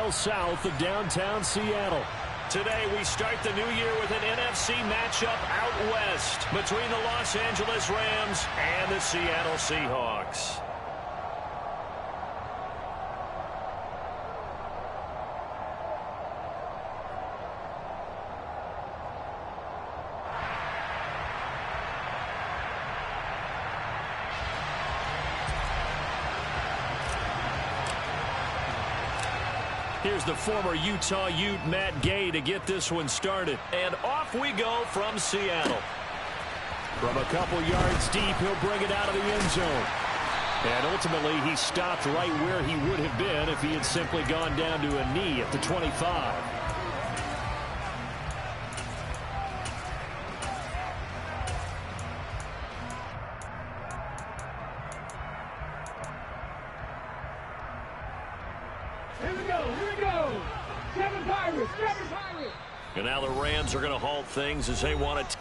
miles south of downtown Seattle. Today, we start the new year with an NFC matchup out west between the Los Angeles Rams and the Seattle Seahawks. Here's the former Utah Ute, Matt Gay, to get this one started. And off we go from Seattle. From a couple yards deep, he'll bring it out of the end zone. And ultimately, he stopped right where he would have been if he had simply gone down to a knee at the 25. And now the Rams are going to halt things as they want to.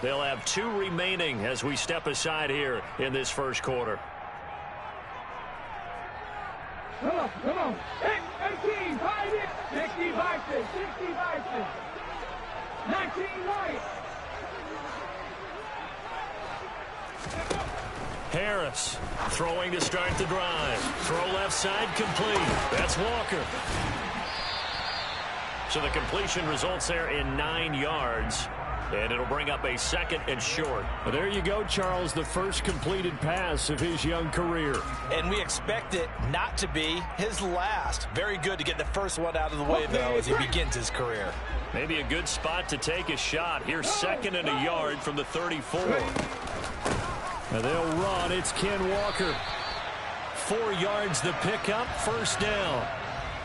They'll have 2 remaining as we step aside here in this first quarter. Come on. 18, 5, 65, 65, 19, right. Harris throwing to start the drive. Throw left side complete. That's Walker. So the completion results there in 9 yards. And it'll bring up a 2nd and short. Well, there you go, Charles, the first completed pass of his young career. And we expect it not to be his last. Very good to get the first one out of the way, though, as he begins his career. Maybe a good spot to take a shot. Here's 2nd and a yard from the 34. Now they'll run. It's Ken Walker. 4 yards the pickup, first down.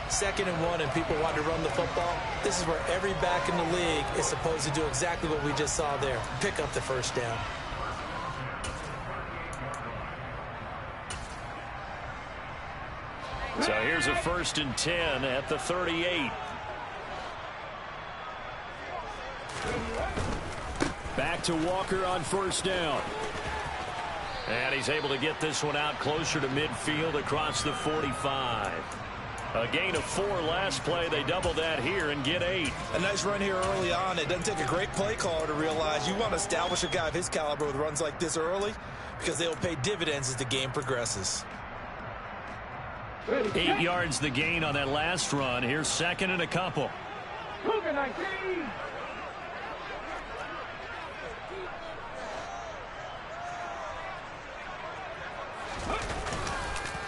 2nd and 1, and people want to run the football. This is where every back in the league is supposed to do exactly what we just saw there. Pick up the first down. So here's a 1st and 10 at the 38. Back to Walker on first down. And he's able to get this one out closer to midfield across the 45. A gain of 4 last play. They double that here and get 8. A nice run here early on. It doesn't take a great play caller to realize you want to establish a guy of his caliber with runs like this early because they'll pay dividends as the game progresses. 8 yards the gain on that last run. Here's 2nd and a couple.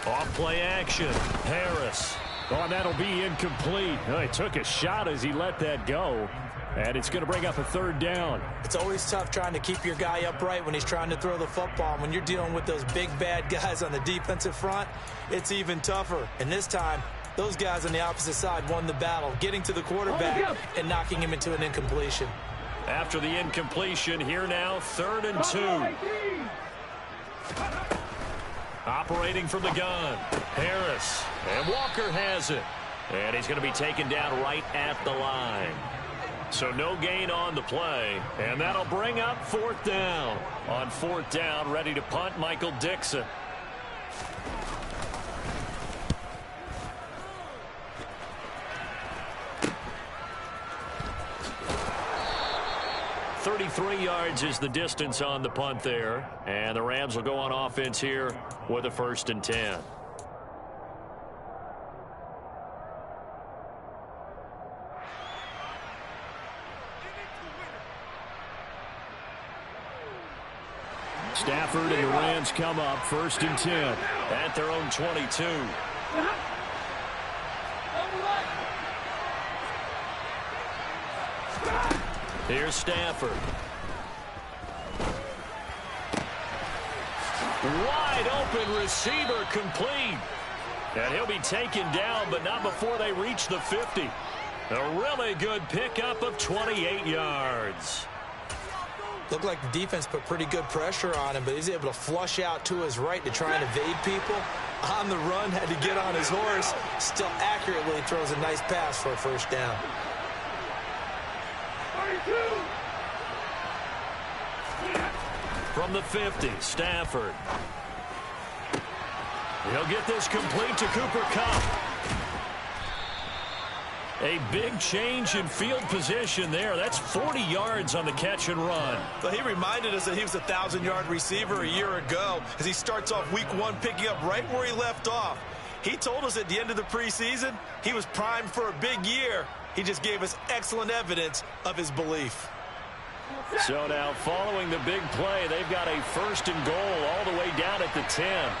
Off play action. Harris. Oh, and that'll be incomplete. Oh, he took a shot as he let that go. And it's going to bring up a 3rd down. It's always tough trying to keep your guy upright when he's trying to throw the football. When you're dealing with those big, bad guys on the defensive front, it's even tougher. And this time, those guys on the opposite side won the battle, getting to the quarterback and knocking him into an incompletion. After the incompletion, here now, 3rd and 2. Operating from the gun. Harris. And Walker has it. And he's going to be taken down right at the line. So no gain on the play, and that'll bring up 4th down. On 4th down, ready to punt, Michael Dixon. .33 yards is the distance on the punt there, and the Rams will go on offense here with a 1st and 10. Stafford and the Rams come up 1st and 10 at their own 22. Here's Stafford. Wide open receiver complete. And he'll be taken down, but not before they reach the 50. A really good pickup of 28 yards. Looked like the defense put pretty good pressure on him, but he's able to flush out to his right to try and evade people. On the run, had to get on his horse. Still accurately throws a nice pass for a 1st down. From the 50, Stafford. He'll get this complete to Cooper Kupp. A big change in field position there. That's 40 yards on the catch and run. But he reminded us that he was a 1,000-yard receiver a year ago as he starts off week 1 picking up right where he left off. He told us at the end of the preseason he was primed for a big year. He just gave us excellent evidence of his belief. So now following the big play, they've got a 1st and goal all the way down at the 10.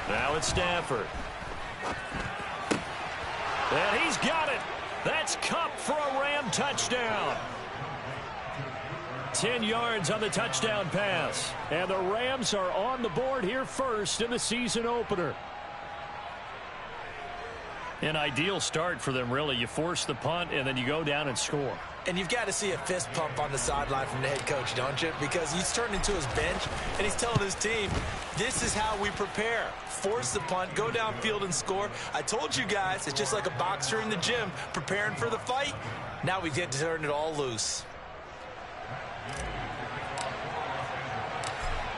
Now it's Stafford. And he's got it. That's Kupp for a Ram touchdown. 10 yards on the touchdown pass. And the Rams are on the board here first in the season opener. An ideal start for them, really. You force the punt, and then you go down and score. And you've got to see a fist pump on the sideline from the head coach, don't you? Because he's turned into his bench, and he's telling his team, this is how we prepare. Force the punt, go downfield and score. I told you guys, it's just like a boxer in the gym preparing for the fight. Now we get to turn it all loose.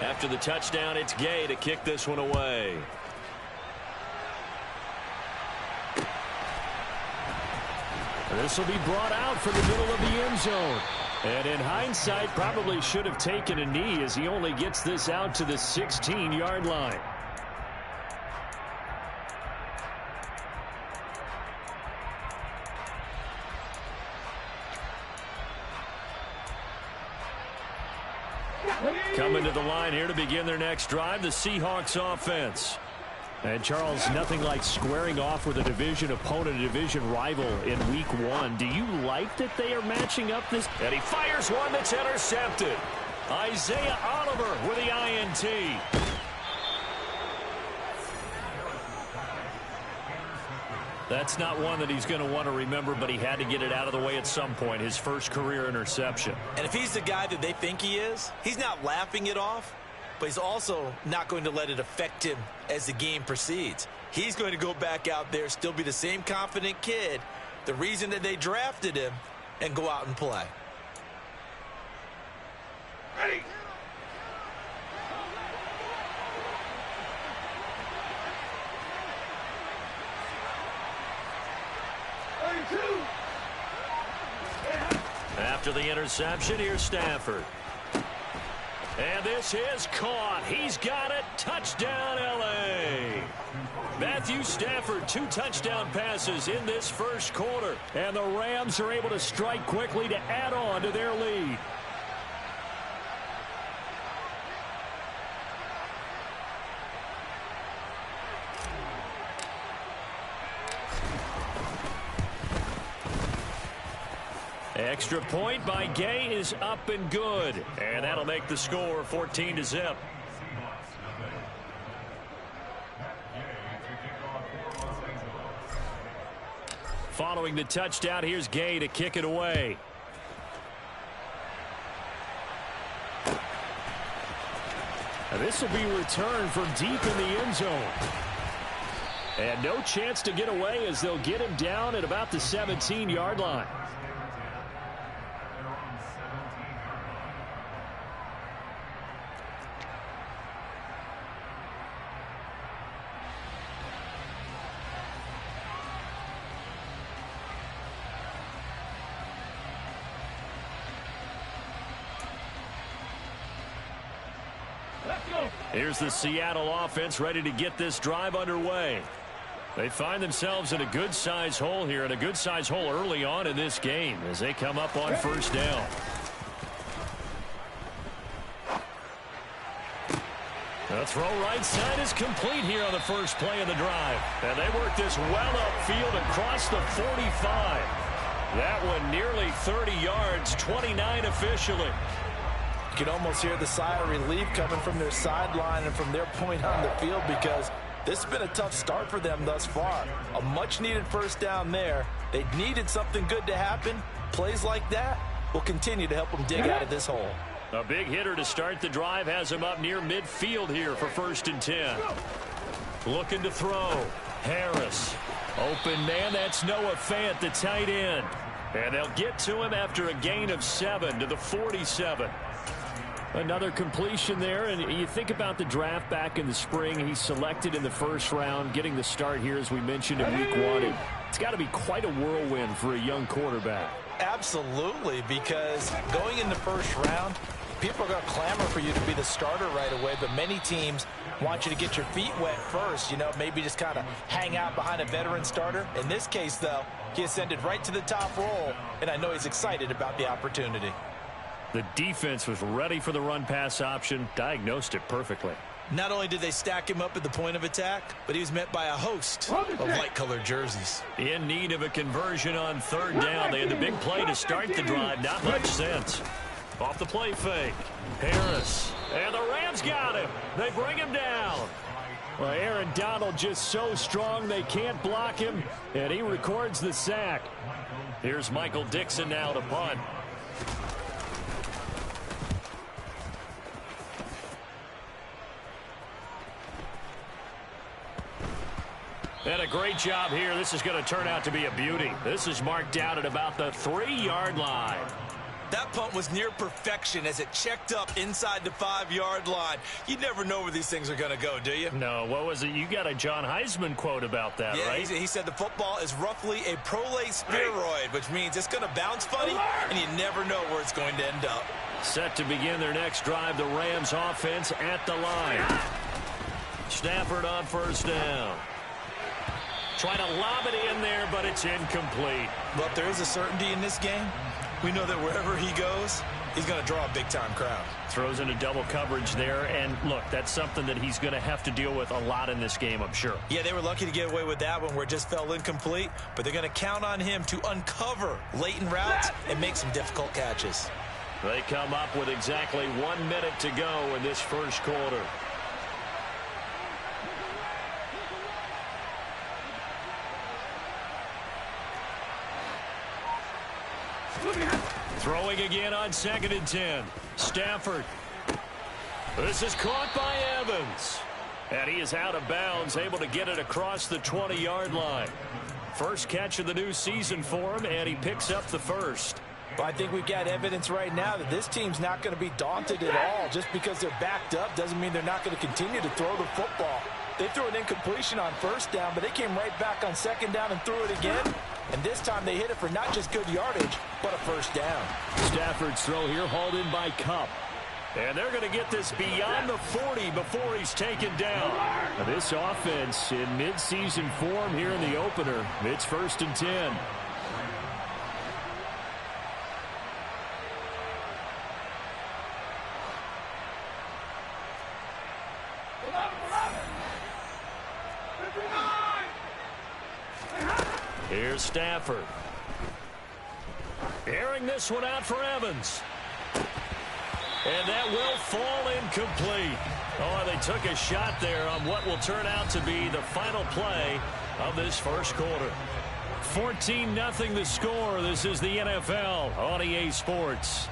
After the touchdown, it's Gay to kick this one away. This will be brought out from the middle of the end zone. And in hindsight, probably should have taken a knee as he only gets this out to the 16-yard line. Coming to the line here to begin their next drive, the Seahawks offense. And, Charles, nothing like squaring off with a division opponent, a division rival in Week 1. Do you like that they are matching up this? And he fires one that's intercepted. Isaiah Oliver with the INT. That's not one that he's going to want to remember, but he had to get it out of the way at some point, his first career interception. And if he's the guy that they think he is, he's not laughing it off. But he's also not going to let it affect him as the game proceeds. He's going to go back out there, still be the same confident kid, the reason that they drafted him, and go out and play. Ready. After the interception, here's Stafford. And this is caught. He's got it. Touchdown, L.A. Matthew Stafford, 2 touchdown passes in this first quarter. And the Rams are able to strike quickly to add on to their lead. Extra point by Gay is up and good. And that'll make the score 14-0. Following the touchdown, here's Gay to kick it away. And this will be returned from deep in the end zone. And no chance to get away as they'll get him down at about the 17-yard line. Here's the Seattle offense ready to get this drive underway. They find themselves in a good-sized hole here, and a good-sized hole early on in this game as they come up on first down. The throw right side is complete here on the first play of the drive. And they work this well upfield across the 45. That one nearly 30 yards, 29 officially. You can almost hear the sigh of relief coming from their sideline and from their point on the field, because this has been a tough start for them thus far. A much-needed first down there. They needed something good to happen. Plays like that will continue to help them dig out of this hole. A big hitter to start the drive has him up near midfield here for 1st and 10. Looking to throw. Harris. Open man, that's Noah Fant, the tight end. And they'll get to him after a gain of 7 to the 47. Another completion there, and you think about the draft back in the spring. He's selected in the first round, getting the start here, as we mentioned, in week 1. It's got to be quite a whirlwind for a young quarterback. Absolutely, because going in the first round, people are going to clamor for you to be the starter right away, but many teams want you to get your feet wet first, you know, maybe just kind of hang out behind a veteran starter. In this case, though, he ascended right to the top role, and I know he's excited about the opportunity. The defense was ready for the run-pass option, diagnosed it perfectly. Not only did they stack him up at the point of attack, but he was met by a host of light-colored jerseys. In need of a conversion on 3rd down. They had the big play to start the drive. Not much sense. Off the play fake. Harris. And the Rams got him. They bring him down. Well, Aaron Donald just so strong they can't block him, and he records the sack. Here's Michael Dixon now to punt. And a great job here. This is going to turn out to be a beauty. This is marked out at about the 3-yard line. That punt was near perfection as it checked up inside the 5-yard line. You never know where these things are going to go, do you? No, what was it? You got a John Heisman quote about that, right? He said the football is roughly a prolate spheroid, which means it's going to bounce funny, and you never know where it's going to end up. Set to begin their next drive, the Rams offense at the line. Stafford on 1st down. Trying to lob it in there, but it's incomplete. But there is a certainty in this game. We know that wherever he goes, he's going to draw a big-time crowd. Throws into double coverage there, and look, that's something that he's going to have to deal with a lot in this game, I'm sure. Yeah, they were lucky to get away with that one where it just fell incomplete, but they're going to count on him to uncover latent routes and make some difficult catches. They come up with exactly 1 minute to go in this first quarter. Throwing again on 2nd and 10. Stafford. This is caught by Evans. And he is out of bounds, able to get it across the 20-yard line. First catch of the new season for him, and he picks up the first. But I think we've got evidence right now that this team's not going to be daunted at all. Just because they're backed up doesn't mean they're not going to continue to throw the football. They threw an incompletion on 1st down, but they came right back on 2nd down and threw it again. And this time they hit it for not just good yardage, but a 1st down. Stafford's throw here hauled in by Kupp. And they're going to get this beyond the 40 before he's taken down. Now this offense in midseason form here in the opener. It's 1st and 10. Here's Stafford. Airing this one out for Evans. And that will fall incomplete. Oh, they took a shot there on what will turn out to be the final play of this first quarter. 14-0 the score. This is the NFL on EA Sports.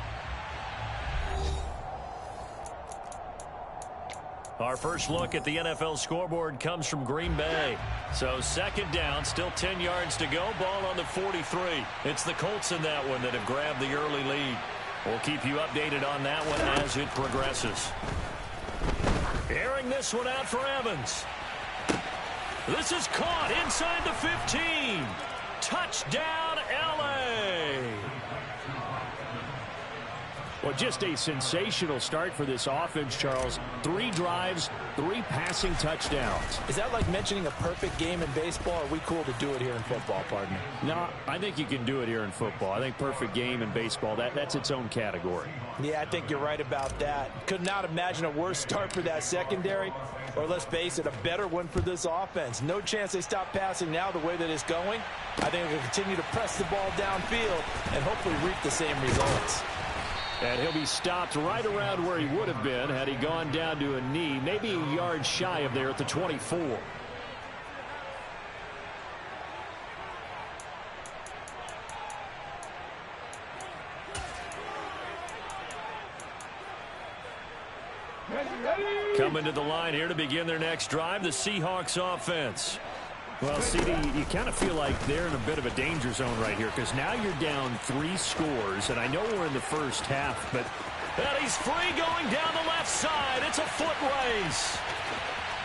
Our first look at the NFL scoreboard comes from Green Bay. So second down, still 10 yards to go. Ball on the 43. It's the Colts in that one that have grabbed the early lead. We'll keep you updated on that one as it progresses. Airing this one out for Evans. This is caught inside the 15. Touchdown, L.A. Well, just a sensational start for this offense, Charles. 3 drives, 3 passing touchdowns. Is that like mentioning a perfect game in baseball? Or are we cool to do it here in football, partner? No, I think you can do it here in football. I think perfect game in baseball, that's its own category. Yeah, I think you're right about that. Could not imagine a worse start for that secondary. Or let's face it, a better one for this offense. No chance they stop passing now the way that it's going. I think they'll continue to press the ball downfield and hopefully reap the same results. And he'll be stopped right around where he would have been had he gone down to a knee, maybe a yard shy of there at the 24. Coming to the line here to begin their next drive, the Seahawks offense. Well, CD, you kind of feel like they're in a bit of a danger zone right here because now you're down 3 scores, and I know we're in the first half, but... And he's free going down the left side. It's a foot race.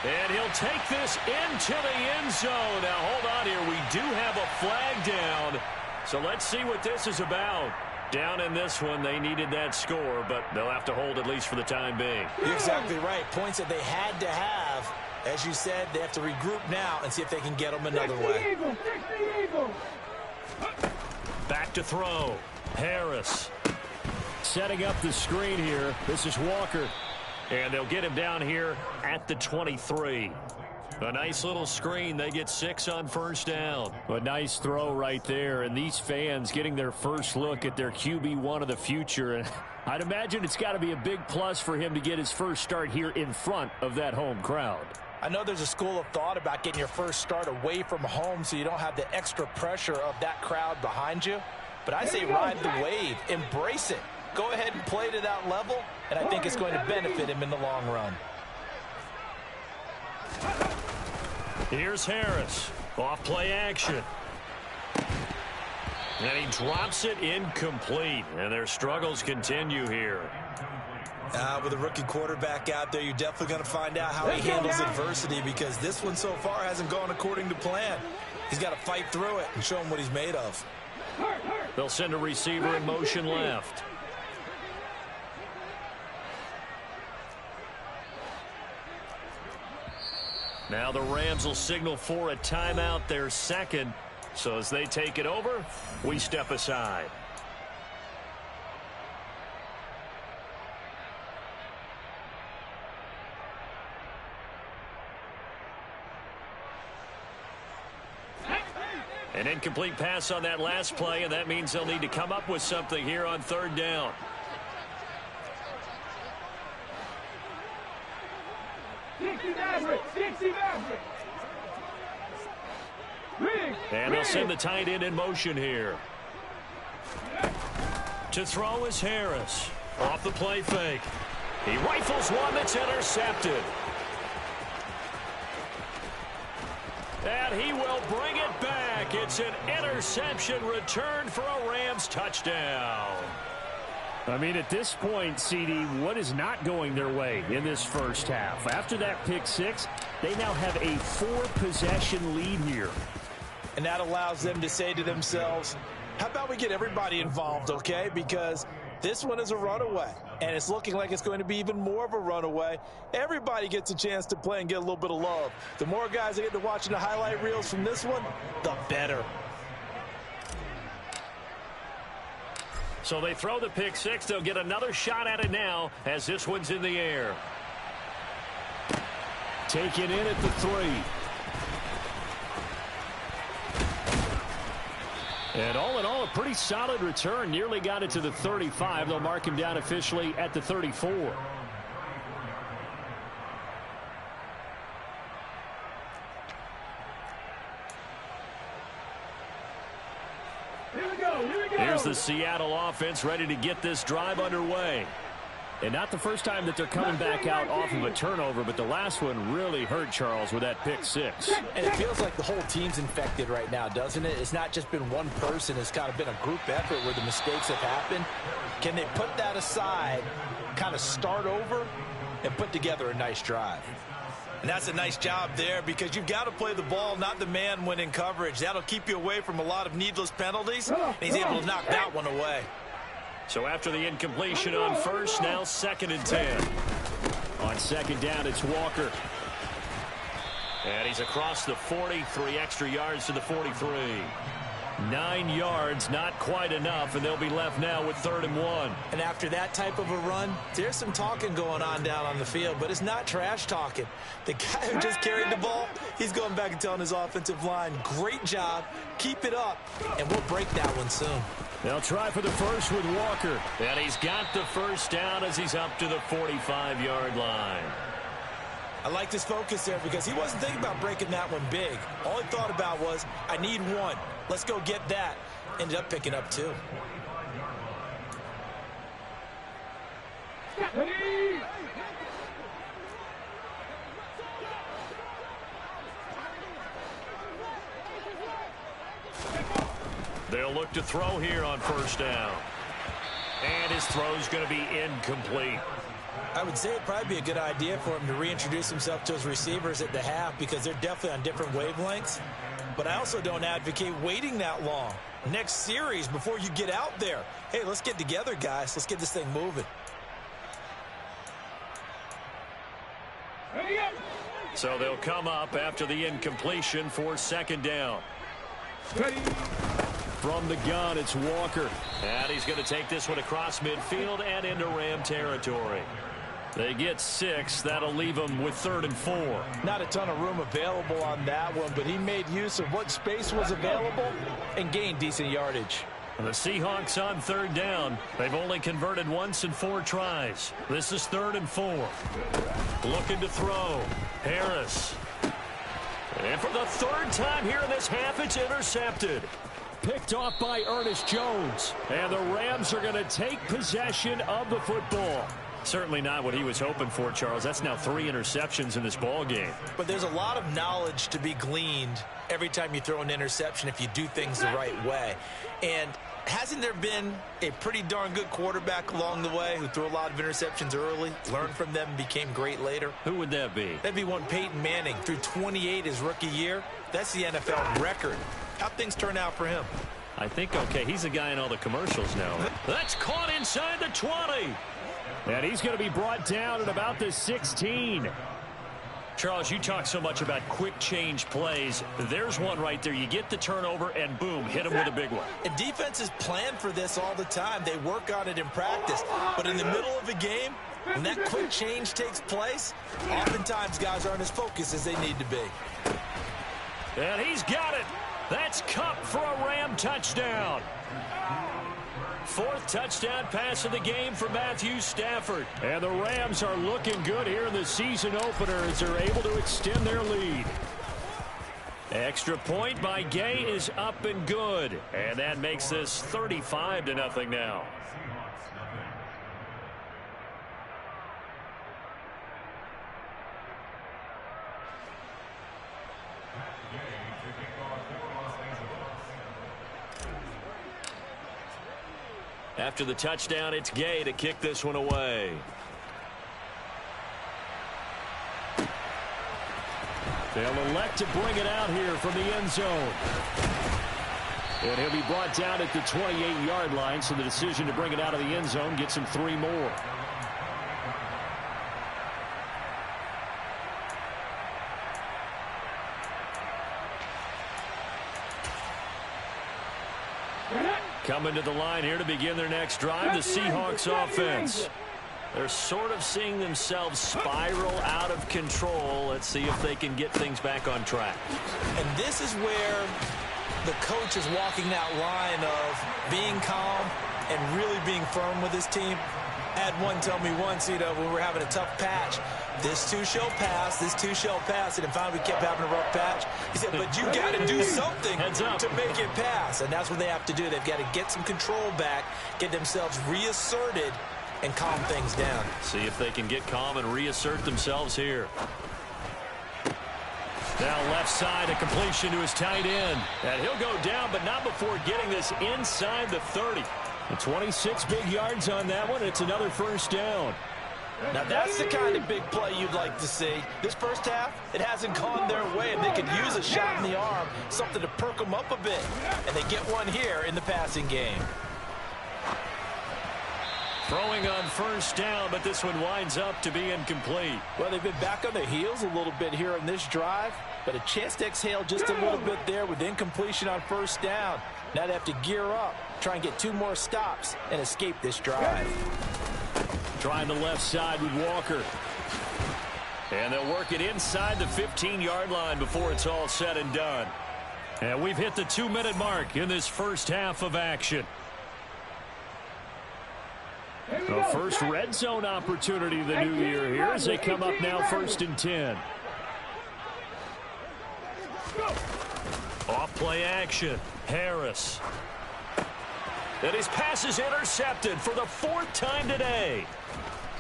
And he'll take this into the end zone. Now, hold on here. We do have a flag down. So let's see what this is about. Down in this one, they needed that score, but they'll have to hold at least for the time being. You're exactly right. Points that they had to have. As you said, they have to regroup now and see if they can get them another way. Back to throw. Harris. Setting up the screen here. This is Walker. And they'll get him down here at the 23. A nice little screen. They get 6 on first down. A nice throw right there. And these fans getting their first look at their QB1 of the future. And I'd imagine it's got to be a big plus for him to get his first start here in front of that home crowd. I know there's a school of thought about getting your first start away from home so you don't have the extra pressure of that crowd behind you. But I say ride the wave. Embrace it. Go ahead and play to that level, and I think it's going to benefit him in the long run. Here's Harris. Off play action. And he drops it incomplete. And their struggles continue here. With a rookie quarterback out there, you're definitely going to find out how he handles adversity because this one so far hasn't gone according to plan. He's got to fight through it and show him what he's made of. They'll send a receiver in motion left. Now the Rams will signal for a timeout, their second. So as they take it over, we step aside. An incomplete pass on that last play, and that means they'll need to come up with something here on third down. And they'll send the tight end in motion here. To throw is Harris. Off the play fake. He rifles one that's intercepted. And he will bring it back. It's an interception return for a Rams touchdown. I mean, at this point, CD, what is not going their way in this first half? After that pick 6, they now have a 4-possession lead here. And that allows them to say to themselves, how about we get everybody involved, okay? Because this one is a runaway, and it's looking like it's going to be even more of a runaway. Everybody gets a chance to play and get a little bit of love. The more guys that get to watching the highlight reels from this one, the better. So they throw the pick 6. They'll get another shot at it now as this one's in the air. Taken in at the 3. And all in all, a pretty solid return. Nearly got it to the 35. They'll mark him down officially at the 34. Here we go. Here's the Seattle offense ready to get this drive underway. And not the first time that they're coming back out off of a turnover, but the last one really hurt Charles with that pick six. And it feels like the whole team's infected right now, doesn't it? It's not just been one person. It's kind of been a group effort where the mistakes have happened. Can they put that aside, kind of start over, and put together a nice drive? And that's a nice job there because you've got to play the ball, not the man when in coverage. That'll keep you away from a lot of needless penalties. And he's able to knock that one away. So after the incompletion on first, now 2nd and 10. On second down, it's Walker. And he's across the 40, 3 extra yards to the 43. 9 yards, not quite enough, and they'll be left now with 3rd and 1. And after that type of a run, there's some talking going on down on the field, but it's not trash talking. The guy who just carried the ball, he's going back and telling his offensive line, great job, keep it up, and we'll break that one soon. They'll try for the first with Walker. And he's got the first down as he's up to the 45-yard line. I like this focus there because he wasn't thinking about breaking that one big. All he thought about was, I need one. Let's go get that. Ended up picking up 2. They'll look to throw here on first down. And his throw's going to be incomplete. I would say it'd probably be a good idea for him to reintroduce himself to his receivers at the half because they're definitely on different wavelengths. But I also don't advocate waiting that long. Next series before you get out there. Hey, let's get together, guys. Let's get this thing moving. So they'll come up after the incompletion for 2nd down. From the gun, it's Walker. And he's going to take this one across midfield and into Ram territory. They get 6. That'll leave them with 3rd and 4. Not a ton of room available on that one, but he made use of what space was available and gained decent yardage. And the Seahawks on 3rd down. They've only converted once in 4 tries. This is 3rd and 4. Looking to throw. Harris. And for the 3rd time here in this half, it's intercepted. Picked off by Ernest Jones. And the Rams are going to take possession of the football. Certainly not what he was hoping for, Charles. That's now 3 interceptions in this ball game. But there's a lot of knowledge to be gleaned every time you throw an interception if you do things the right way. And hasn't there been a pretty darn good quarterback along the way who threw a lot of interceptions early, learned from them, and became great later? Who would that be? That'd be one Peyton Manning. Threw 28 his rookie year. That's the NFL record. How'd things turn out for him? I think, okay, he's a guy in all the commercials now. That's caught inside the 20. And he's going to be brought down at about the 16. Charles, you talk so much about quick change plays. There's one right there. You get the turnover, and boom, hit him with a big one. And defenses plan for this all the time. They work on it in practice. But in the middle of a game, when that quick change takes place, oftentimes guys aren't as focused as they need to be. And he's got it. That's Cup for a Ram touchdown. 4th touchdown pass of the game for Matthew Stafford. And the Rams are looking good here in the season opener as they're able to extend their lead. Extra point by Gay is up and good. And that makes this 35-0 now. After the touchdown, it's Gay to kick this one away. They'll elect to bring it out here from the end zone. And he'll be brought down at the 28-yard line, so the decision to bring it out of the end zone gets him 3 more. Coming to the line here to begin their next drive, the Seahawks offense. They're sort of seeing themselves spiral out of control. Let's see if they can get things back on track. And this is where the coach is walking that line of being calm and really being firm with his team. I had one tell me once, when we were having a tough patch, this too shall pass, this too shall pass. And finally we kept having a rough patch. He said, but you got to do something to make it pass. And that's what they have to do. They've got to get some control back, get themselves reasserted, and calm things down. See if they can get calm and reassert themselves here. Now left side, a completion to his tight end. And he'll go down, but not before getting this inside the 30. 26 big yards on that one. It's another first down. Now that's the kind of big play you'd like to see. This first half, it hasn't gone their way, and they could use a shot in the arm, something to perk them up a bit. And they get one here in the passing game. Throwing on first down, but this one winds up to be incomplete. Well, they've been back on their heels a little bit here in this drive, but a chance to exhale just a little bit there with incompletion on first down. Now they have to gear up, try and get 2 more stops, and escape this drive. Trying the left side with Walker. And they'll work it inside the 15-yard line before it's all said and done. And we've hit the 2-minute mark in this first half of action. The first red zone opportunity of the new year here as they come up now 1st and 10. Off play action. Harris. And his pass is intercepted for the 4th time today.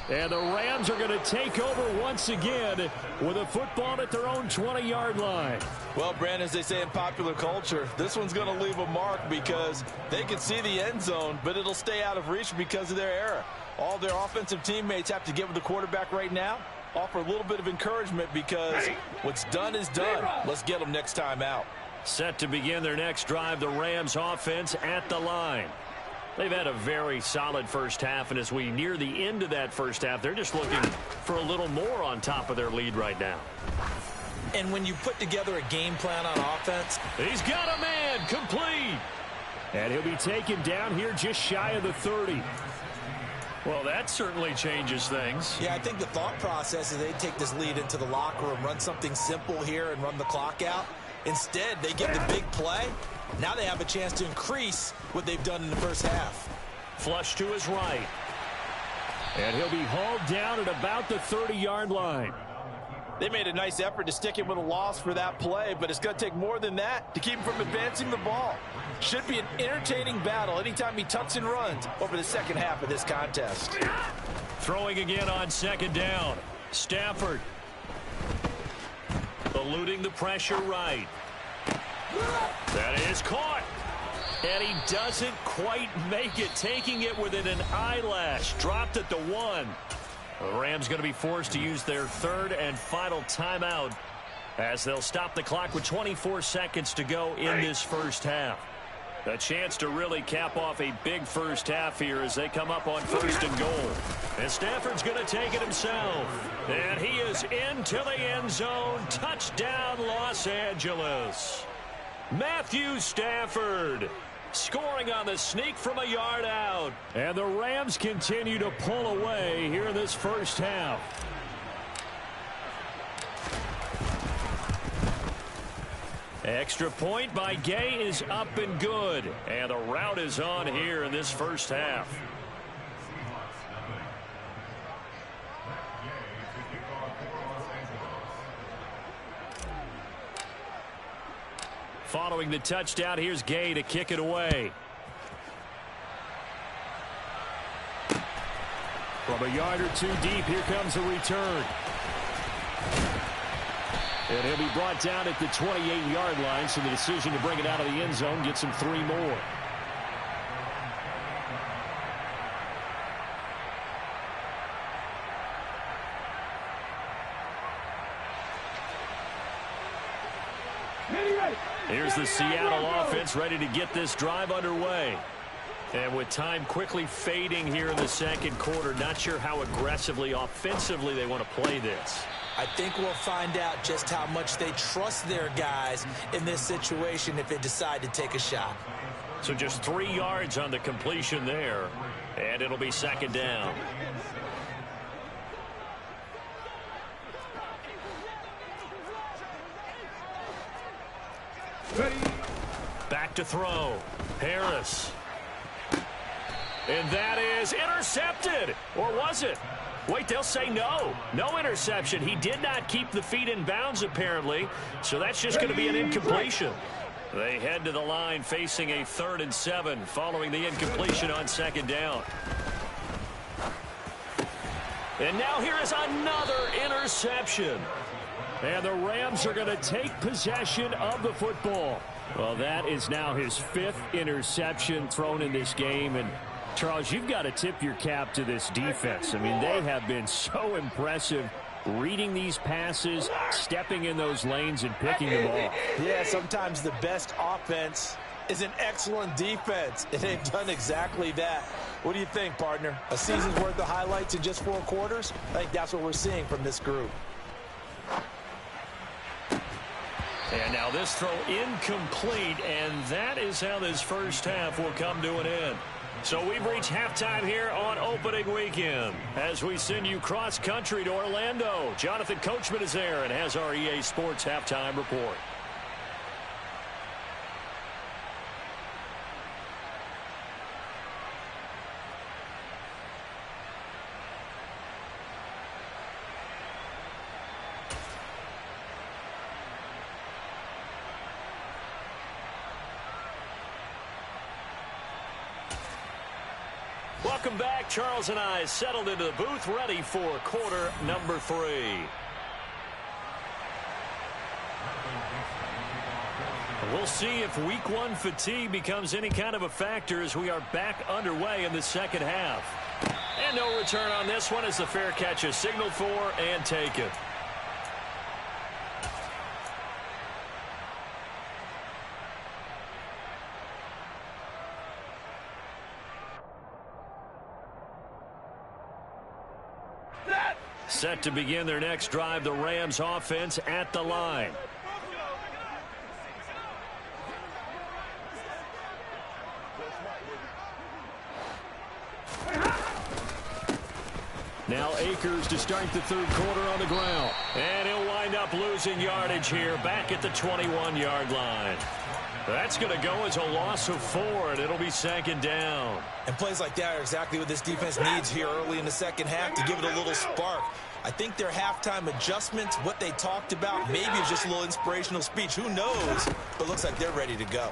And the Rams are going to take over once again with a football at their own 20-yard line. Well, Brandon, as they say in popular culture, this one's going to leave a mark because they can see the end zone, but it'll stay out of reach because of their error. All their offensive teammates have to get with the quarterback right now, offer a little bit of encouragement because what's done is done. Let's get them next time out. Set to begin their next drive, the Rams offense at the line. They've had a very solid first half, and as we near the end of that first half, they're just looking for a little more on top of their lead right now. And when you put together a game plan on offense, he's got a man complete. And he'll be taken down here just shy of the 30. Well, that certainly changes things. Yeah, I think the thought process is they take this lead into the locker room, run something simple here and run the clock out. Instead, they get the big play. Now they have a chance to increase what they've done in the first half. Flush to his right. And he'll be hauled down at about the 30-yard line. They made a nice effort to stick him with a loss for that play, but it's going to take more than that to keep him from advancing the ball. Should be an entertaining battle anytime he tucks and runs over the second half of this contest. Throwing again on 2nd down. Stafford. Eluding the pressure right. That is caught. And he doesn't quite make it, taking it within an eyelash. Dropped at the 1. The Rams going to be forced to use their 3rd and final timeout as they'll stop the clock with 24 seconds to go in this first half. A chance to really cap off a big first half here as they come up on 1st and goal. And Stafford's going to take it himself. And he is into the end zone. Touchdown, Los Angeles. Matthew Stafford scoring on the sneak from a yard out. And the Rams continue to pull away here in this first half. Extra point by Gay is up and good. And the route is on here in this first half. Following the touchdown, here's Gay to kick it away. From a yard or 2 deep, here comes a return. And he'll be brought down at the 28-yard line, so the decision to bring it out of the end zone gets him 3 more. Here's the Seattle offense ready to get this drive underway. And with time quickly fading here in the second quarter, not sure how aggressively, offensively they want to play this. I think we'll find out just how much they trust their guys in this situation if they decide to take a shot. So just 3 yards on the completion there, and it'll be 2nd down. Back to throw. Harris. And that is intercepted. Or was it? Wait, they'll say no. No interception. He did not keep the feet in bounds, apparently. So that's just going to be an incompletion. They head to the line facing a 3rd and 7 following the incompletion on 2nd down. And now here is another interception. And the Rams are going to take possession of the football. Well, that is now his 5th interception thrown in this game. And, Charles, you've got to tip your cap to this defense. I mean, they have been so impressive reading these passes, stepping in those lanes, and picking them off. Yeah, sometimes the best offense is an excellent defense, and they've done exactly that. What do you think, partner? A season's worth of highlights in just 4 quarters? I think that's what we're seeing from this group. And now this throw incomplete, and that is how this first half will come to an end. So we've reached halftime here on opening weekend. As we send you cross-country to Orlando, Jonathan Coachman is there and has our EA Sports halftime report. Welcome back. Charles and I settled into the booth, ready for quarter number 3. We'll see if week 1 fatigue becomes any kind of a factor as we are back underway in the second half. And no return on this one as the fair catch is signaled for and taken. Set to begin their next drive, the Rams offense at the line. Now Akers to start the third quarter on the ground. And he'll wind up losing yardage here back at the 21-yard line. That's going to go as a loss of 4, and it'll be 2nd down. And plays like that are exactly what this defense needs here early in the second half to give it a little spark. I think their halftime adjustments, what they talked about, maybe it's just a little inspirational speech. Who knows? But it looks like they're ready to go.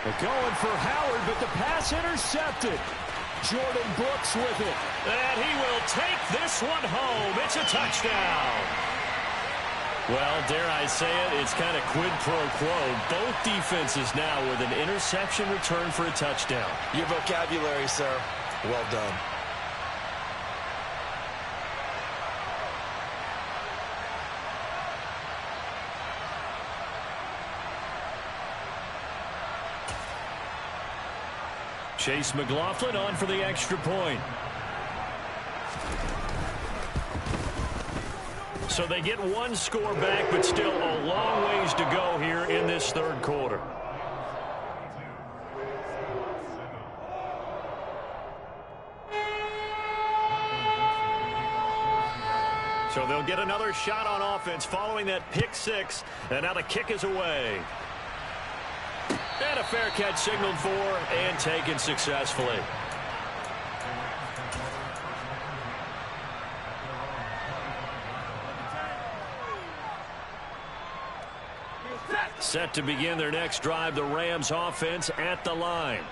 They're going for Howard, but the pass intercepted. Jordan Brooks with it. And he will take this one home. It's a touchdown. Well, dare I say it, it's kind of quid pro quo. Both defenses now with an interception return for a touchdown. Your vocabulary, sir. Well done. Chase McLaughlin on for the extra point. So they get 1 score back, but still a long ways to go here in this third quarter. So they'll get another shot on offense following that pick 6, and now the kick is away. And a fair catch signaled for and taken successfully. Set to begin their next drive, the Rams offense at the line.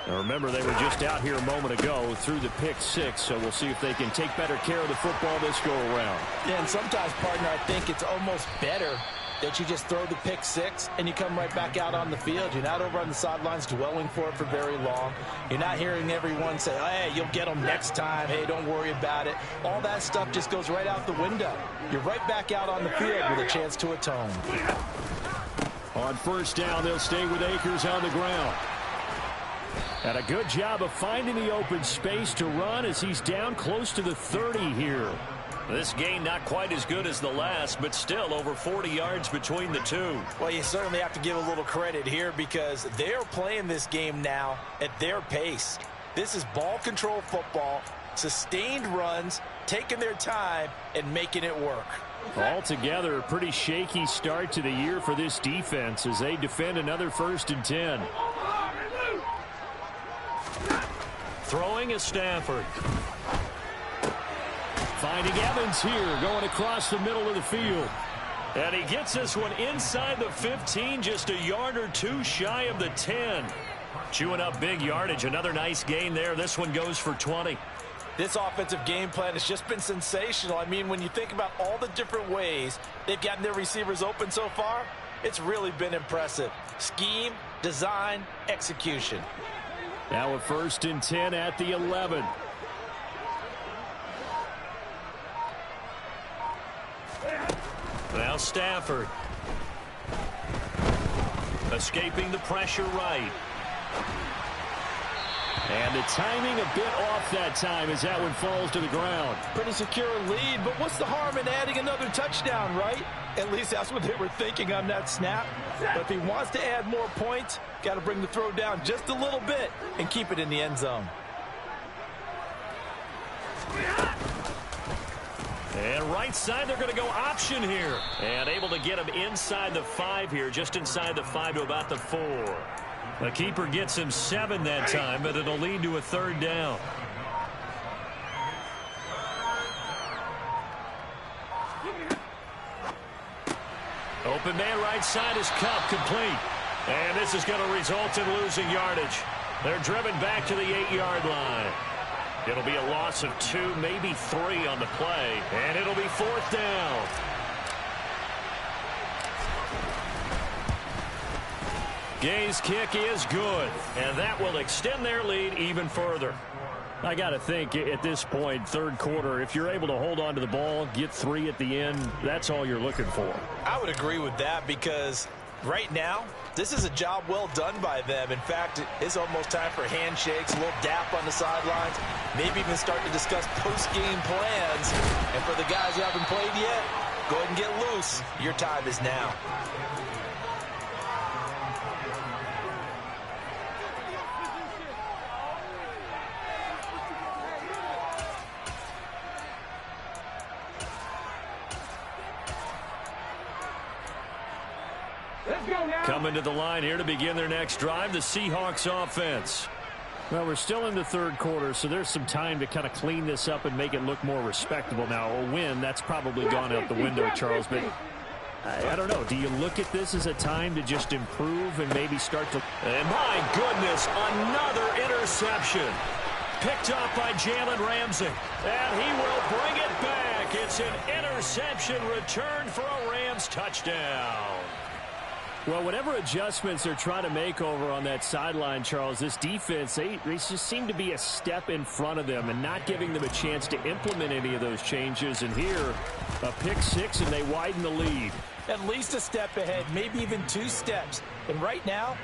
Now remember, they were just out here a moment ago through the pick 6, so we'll see if they can take better care of the football this go-around. Yeah, and sometimes, partner, I think it's almost better that you just throw the pick 6 and you come right back out on the field. You're not over on the sidelines dwelling for it for very long. You're not hearing everyone say, hey, you'll get them next time. Hey, don't worry about it. All that stuff just goes right out the window. You're right back out on the field with a chance to atone. On first down, they'll stay with Akers on the ground. And a good job of finding the open space to run as he's down close to the 30 here. This gain not quite as good as the last, but still over 40 yards between the two. Well, you certainly have to give a little credit here because they're playing this game now at their pace. This is ball control football, sustained runs, taking their time, and making it work. Altogether, a pretty shaky start to the year for this defense as they defend another 1st and 10. Throwing is Stafford. Finding Evans here, going across the middle of the field. And he gets this one inside the 15, just a yard or 2 shy of the 10. Chewing up big yardage, another nice gain there. This one goes for 20. This offensive game plan has just been sensational. I mean, when you think about all the different ways they've gotten their receivers open so far, it's really been impressive. Scheme, design, execution. Now a 1st and 10 at the 11. Now Stafford. Escaping the pressure right. And the timing a bit off that time as that one falls to the ground. Pretty secure lead, but what's the harm in adding another touchdown, right? At least that's what they were thinking on that snap. But if he wants to add more points, got to bring the throw down just a little bit and keep it in the end zone. And right side, they're going to go option here. And able to get him inside the 5 here, just inside the 5 to about the 4. The keeper gets him 7 that time, but it'll lead to a 3rd down. Open man right side is Cup, complete. And this is going to result in losing yardage. They're driven back to the 8-yard line. It'll be a loss of 2, maybe 3 on the play. And it'll be 4th down. Gay's kick is good. And that will extend their lead even further. I got to think at this point, 3rd quarter, if you're able to hold on to the ball, get 3 at the end, that's all you're looking for. I would agree with that because right now, this is a job well done by them. In fact, it's almost time for handshakes, a little dap on the sidelines, maybe even start to discuss post-game plans. And for the guys who haven't played yet, go ahead and get loose. Your time is now. Coming to the line here to begin their next drive, the Seahawks offense. Well, we're still in the 3rd quarter, so there's some time to kind of clean this up and make it look more respectable. Now, a win, that's probably gone out the window, Charles, but I don't know. Do you look at this as a time to just improve and maybe start to... And my goodness, another interception. Picked off by Jalen Ramsey. And he will bring it back. It's an interception returned for a Rams touchdown. Well, whatever adjustments they're trying to make over on that sideline, Charles, this defense, they just seem to be a step in front of them and not giving them a chance to implement any of those changes. And here, a pick 6, and they widen the lead. At least a step ahead, maybe even 2 steps. And right now,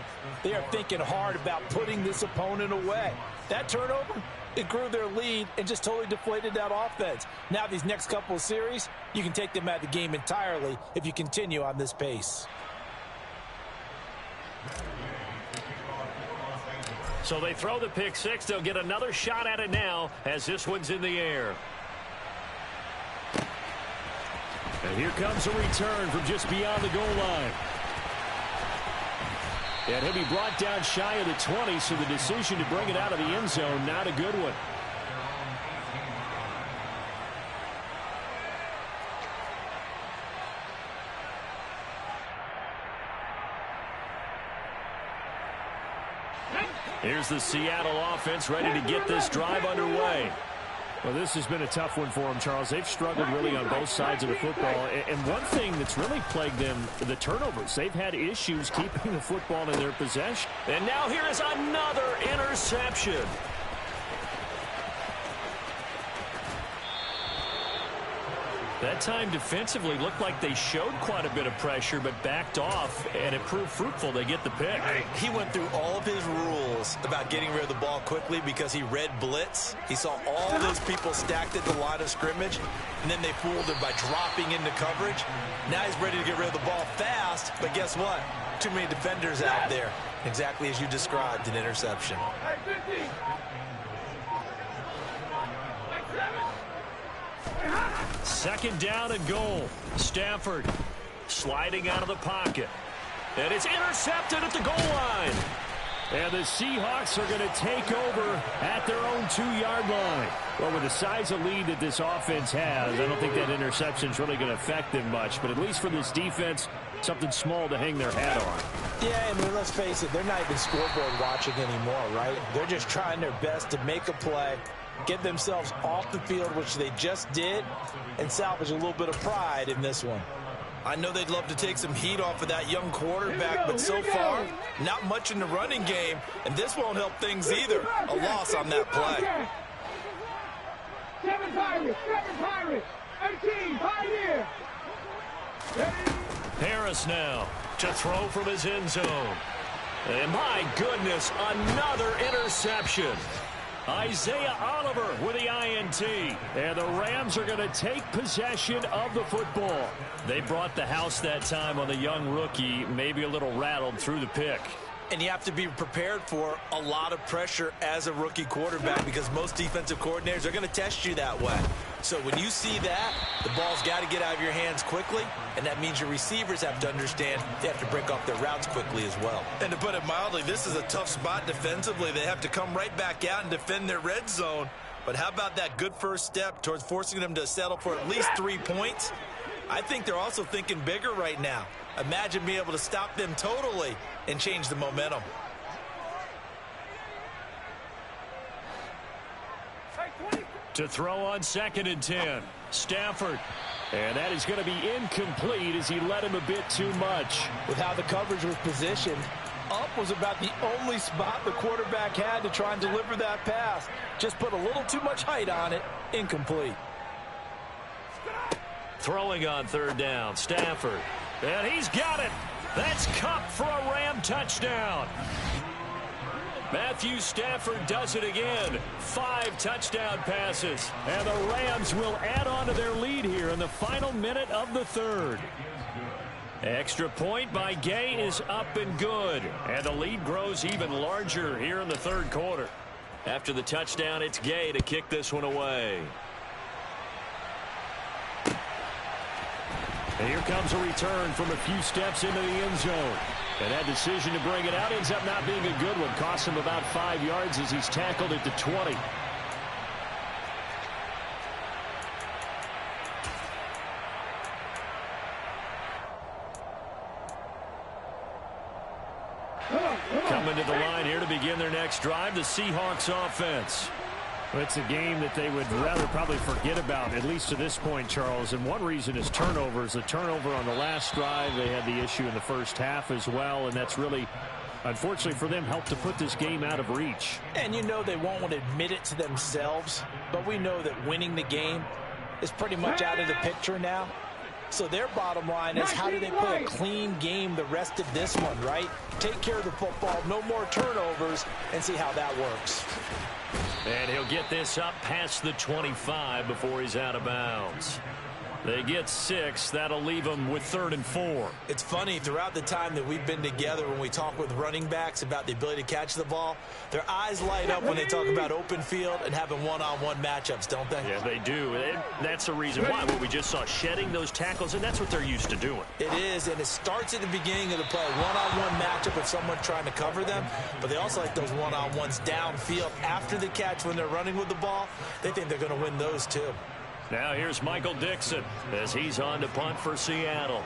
they are thinking hard about putting this opponent away. That turnover, it grew their lead and just totally deflated that offense. Now these next couple of series, you can take them out of the game entirely if you continue on this pace. So they throw the pick 6. They'll get another shot at it now as this one's in the air. And here comes a return from just beyond the goal line. And he'll be brought down shy of the 20, so the decision to bring it out of the end zone, not a good one. Here's the Seattle offense ready to get this drive underway. Well, this has been a tough one for them, Charles. They've struggled really on both sides of the football. And one thing that's really plagued them, the turnovers. They've had issues keeping the football in their possession. And now here is another interception. That time defensively looked like they showed quite a bit of pressure but backed off, and it proved fruitful. They get the pick. He went through all of his rules about getting rid of the ball quickly because he read blitz. He saw all those people stacked at the line of scrimmage, and then they fooled him by dropping into coverage. Now he's ready to get rid of the ball fast, but guess what? Too many defenders out there. Exactly as you described, an interception. Second down and goal. Stafford sliding out of the pocket. And it's intercepted at the goal line. And the Seahawks are going to take over at their own 2-yard line. Well, with the size of lead that this offense has, I don't think that interception is really going to affect them much. But at least for this defense, something small to hang their hat on. Yeah, I mean, let's face it, they're not even scoreboard watching anymore, right? They're just trying their best to make a play get themselves off the field, which they just did, and salvage a little bit of pride in this one. I know they'd love to take some heat off of that young quarterback, but so far, not much in the running game, and this won't help things either. A loss on that play. 7 Pirates, 18, Pioneer. Harris now to throw from his end zone. And my goodness, another interception. Isaiah Oliver with the INT. And the Rams are going to take possession of the football. They brought the house that time on the young rookie, maybe a little rattled through the pick. And you have to be prepared for a lot of pressure as a rookie quarterback because most defensive coordinators are going to test you that way. So when you see that, the ball's got to get out of your hands quickly, and that means your receivers have to understand they have to break off their routes quickly as well. And to put it mildly, this is a tough spot defensively. They have to come right back out and defend their red zone. But how about that good first step towards forcing them to settle for at least 3 points? I think they're also thinking bigger right now. Imagine being able to stop them totally and change the momentum. To throw on 2nd and 10. Stafford. And that is going to be incomplete as he led him a bit too much. With how the coverage was positioned, up was about the only spot the quarterback had to try and deliver that pass. Just put a little too much height on it. Incomplete. Throwing on 3rd down. Stafford. And he's got it. That's Cup for a Ram touchdown. Matthew Stafford does it again. 5 touchdown passes. And the Rams will add on to their lead here in the final minute of the 3rd. Extra point by Gay is up and good. And the lead grows even larger here in the 3rd quarter. After the touchdown, it's Gay to kick this one away. And here comes a return from a few steps into the end zone. And that decision to bring it out ends up not being a good one. Costs him about 5 yards as he's tackled at the 20. Coming to the line here to begin their next drive, the Seahawks offense. Well, it's a game that they would rather probably forget about, at least to this point, Charles. And one reason is turnovers. The turnover on the last drive, they had the issue in the first half as well, and that's really, unfortunately for them, helped to put this game out of reach. And you know they won't want to admit it to themselves, but we know that winning the game is pretty much out of the picture now. So their bottom line is, how do they play a clean game the rest of this one, right? Take care of the football, no more turnovers, and see how that works. And he'll get this up past the 25 before he's out of bounds. They get 6. That'll leave them with 3rd and 4. It's funny, throughout the time that we've been together, when we talk with running backs about the ability to catch the ball, their eyes light up when they talk about open field and having one-on-one matchups, don't they? Yeah, they do. And that's the reason why. What we just saw, shedding those tackles, and that's what they're used to doing. It is, and it starts at the beginning of the play. One-on-one matchup if someone's trying to cover them, but they also like those one-on-ones downfield after the catch when they're running with the ball. They think they're going to win those too. Now here's Michael Dixon as he's on to punt for Seattle.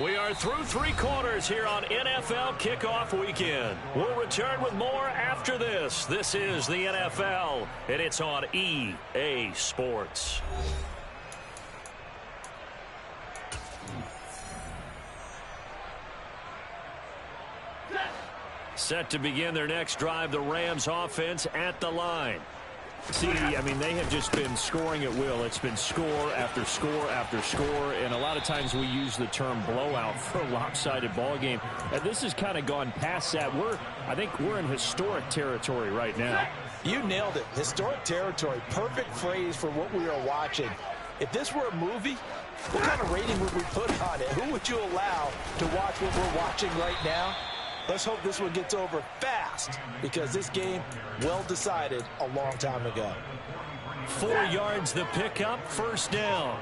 We are through 3 quarters here on NFL Kickoff Weekend. We'll return with more after this. This is the NFL, and it's on EA Sports. Set to begin their next drive, the Rams offense at the line. See, I mean, they have just been scoring at will. It's been score after score after score, and a lot of times we use the term blowout for a lopsided ball game. And this has kind of gone past that. I think we're in historic territory right now. You nailed it. Historic territory. Perfect phrase for what we are watching. If this were a movie, what kind of rating would we put on it? Who would you allow to watch what we're watching right now? Let's hope this one gets over fast, because this game, well decided a long time ago. 4 yards the pickup, 1st down.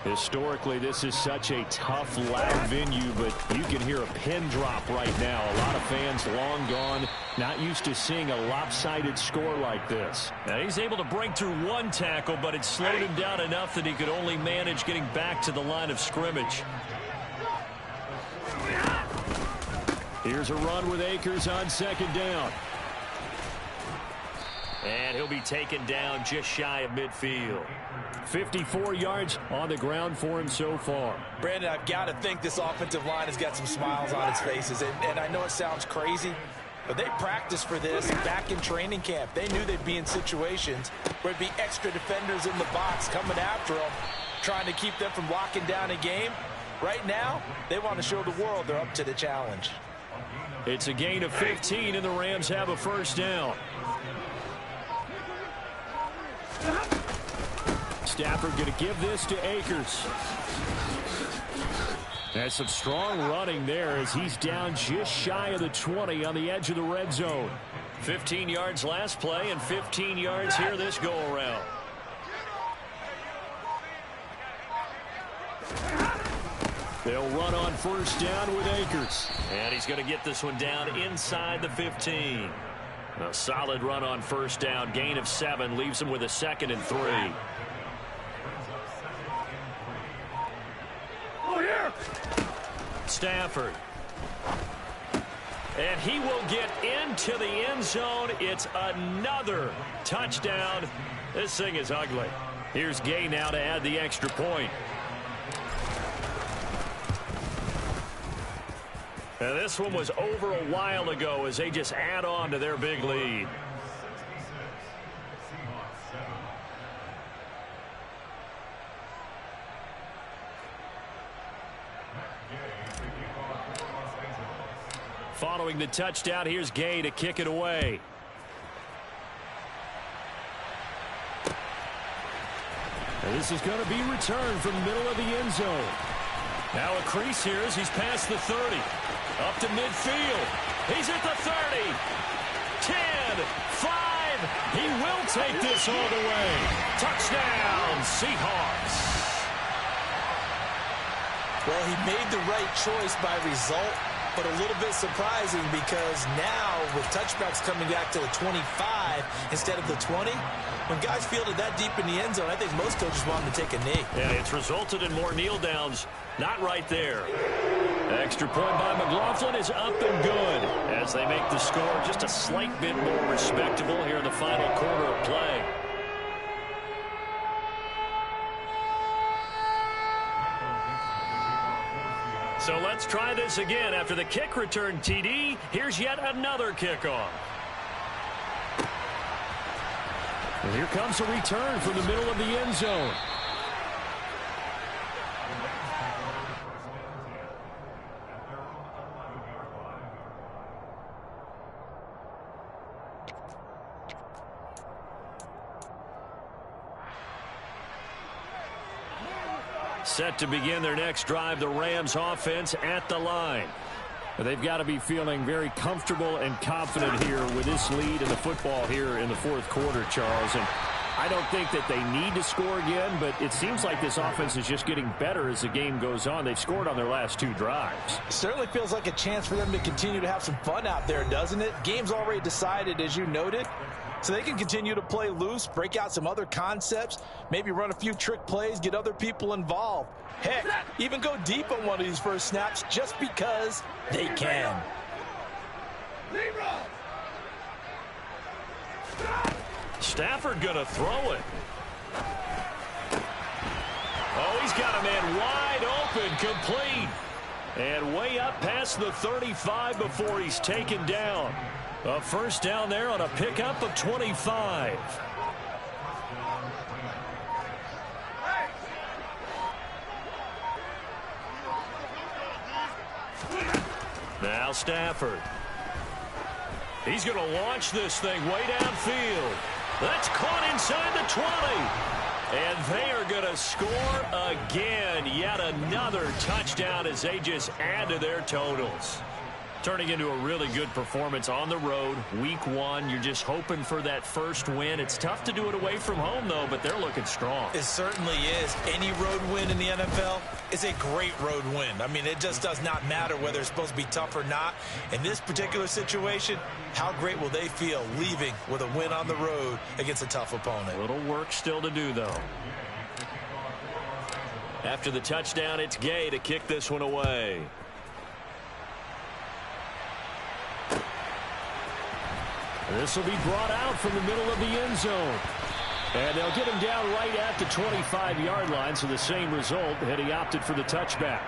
Historically, this is such a tough, loud venue, but you can hear a pin drop right now. A lot of fans long gone, not used to seeing a lopsided score like this. Now he's able to break through one tackle, but it slowed him down enough that he could only manage getting back to the line of scrimmage. Here's a run with Akers on second down. And he'll be taken down just shy of midfield. 54 yards on the ground for him so far. Brandon, I've got to think this offensive line has got some smiles on its faces. And I know it sounds crazy, but they practiced for this back in training camp. They knew they'd be in situations where there'd be extra defenders in the box coming after them, trying to keep them from locking down a game. Right now, they want to show the world they're up to the challenge. It's a gain of 15, and the Rams have a first down. Stafford going to give this to Akers. That's some strong running there as he's down just shy of the 20 on the edge of the red zone. 15 yards last play and 15 yards here this go-around. They'll run on first down with Akers. And he's going to get this one down inside the 15. A solid run on first down. Gain of 7 leaves him with a 2nd and 3. Stafford. And he will get into the end zone. It's another touchdown. This thing is ugly. Here's Gay now to add the extra point. Now this one was over a while ago as they just add on to their big lead. Following the touchdown, here's Gay to kick it away. And this is going to be returned from the middle of the end zone. Now a crease here as he's past the 30. Up to midfield. He's at the 30. 10, 5. He will take this all the way. Touchdown, Seahawks. Well, he made the right choice by result, but a little bit surprising because now with touchbacks coming back to the 25 instead of the 20, when guys fielded that deep in the end zone, I think most coaches want them to take a knee. Yeah, it's resulted in more kneel downs. Not right there. Extra point by McLaughlin is up and good as they make the score just a slight bit more respectable here in the final quarter of play. So let's try this again. After the kick return TD, here's yet another kickoff. And here comes a return from the middle of the end zone. Set to begin their next drive, the Rams offense at the line. They've got to be feeling very comfortable and confident here with this lead in the football here in the fourth quarter, Charles. And I don't think that they need to score again, but it seems like this offense is just getting better as the game goes on. They've scored on their last 2 drives. It certainly feels like a chance for them to continue to have some fun out there, doesn't it? Game's already decided, as you noted. So they can continue to play loose, break out some other concepts, maybe run a few trick plays, get other people involved. Heck, even go deep on one of these first snaps just because they can. Stafford gonna throw it. Oh, he's got a man wide open, complete. And way up past the 35 before he's taken down. A first down there on a pickup of 25. Now Stafford. He's going to launch this thing way downfield. That's caught inside the 20. And they are going to score again. Yet another touchdown as they just add to their totals. Turning into a really good performance on the road, week one. You're just hoping for that first win. It's tough to do it away from home, though, but they're looking strong. It certainly is. Any road win in the NFL is a great road win. I mean, it just does not matter whether it's supposed to be tough or not. In this particular situation, how great will they feel leaving with a win on the road against a tough opponent? A little work still to do, though. After the touchdown, it's Gay to kick this one away. This will be brought out from the middle of the end zone. And they'll get him down right at the 25-yard line, so the same result, and he opted for the touchback.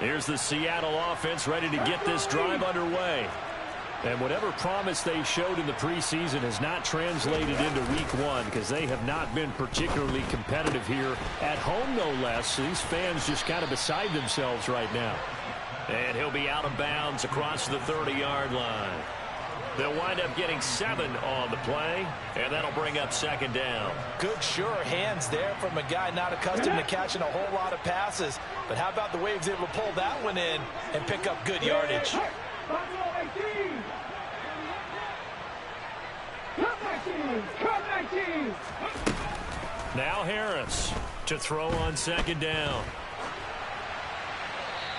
Here's the Seattle offense ready to get this drive underway. And whatever promise they showed in the preseason has not translated into week one because they have not been particularly competitive here at home, no less. So these fans just kind of beside themselves right now. And he'll be out of bounds across the 30-yard line. They'll wind up getting 7 on the play, and that'll bring up second down. Good, sure hands there from a guy not accustomed to catching a whole lot of passes. But how about the way he was able to pull that one in and pick up good yardage? Now Harris to throw on second down.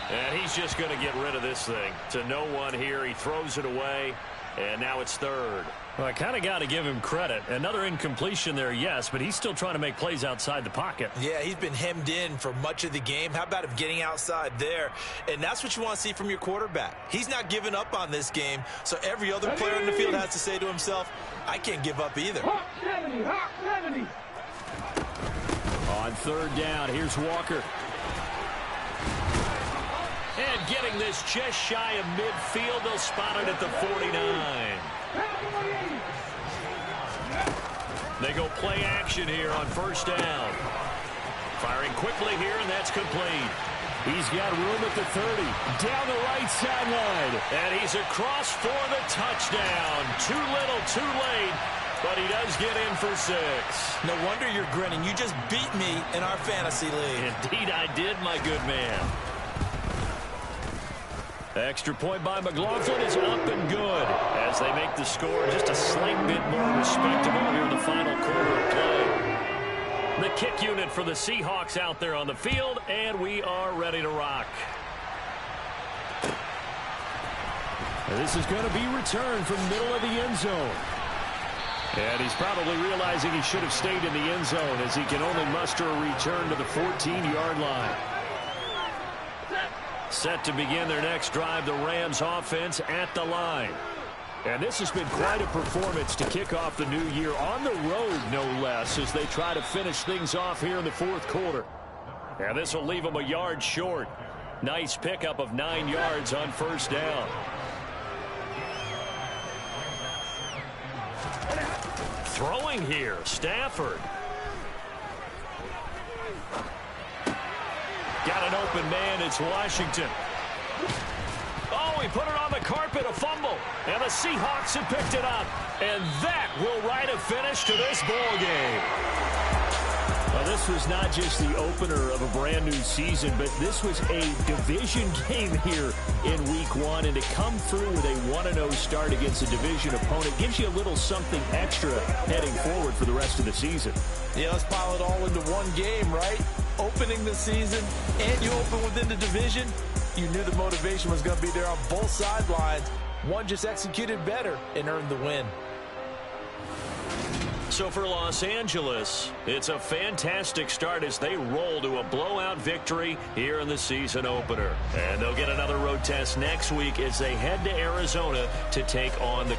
And he's just going to get rid of this thing. To no one here. He throws it away, and now it's third. Well, I kind of got to give him credit. Another incompletion there, yes, but he's still trying to make plays outside the pocket. Yeah, he's been hemmed in for much of the game. How about him getting outside there? And that's what you want to see from your quarterback. He's not giving up on this game, so every other player in the field has to say to himself, I can't give up either. Hawk 70, Hawk 70. On third down, here's Walker. And getting this just shy of midfield, they'll spot it at the 49. They go play action here on first down. Firing quickly here, and that's complete. He's got room at the 30. Down the right sideline. And he's across for the touchdown. Too little, too late. But he does get in for 6. No wonder you're grinning. You just beat me in our fantasy league. Indeed I did, my good man. Extra point by McLaughlin is up and good as they make the score just a slight bit more respectable here in the final quarter of play. The kick unit for the Seahawks out there on the field, and we are ready to rock. This is going to be returned from the middle of the end zone. And he's probably realizing he should have stayed in the end zone as he can only muster a return to the 14-yard line. Set to begin their next drive, the Rams offense at the line. And this has been quite a performance to kick off the new year on the road, no less, as they try to finish things off here in the fourth quarter. And this will leave them a yard short. Nice pickup of 9 yards on first down. Throwing here, Stafford. Got an open man, it's Washington. Oh, he put it on the carpet, a fumble. And the Seahawks have picked it up. And that will write a finish to this ball game. Well, this was not just the opener of a brand new season, but this was a division game here in week one. And to come through with a 1-0 start against a division opponent gives you a little something extra heading forward for the rest of the season. Yeah, let's pile it all into one game, right? Opening the season, and you open within the division. You knew the motivation was going to be there on both sidelines. One just executed better and earned the win. So for Los Angeles, it's a fantastic start as they roll to a blowout victory here in the season opener. And they'll get another road test next week as they head to Arizona to take on the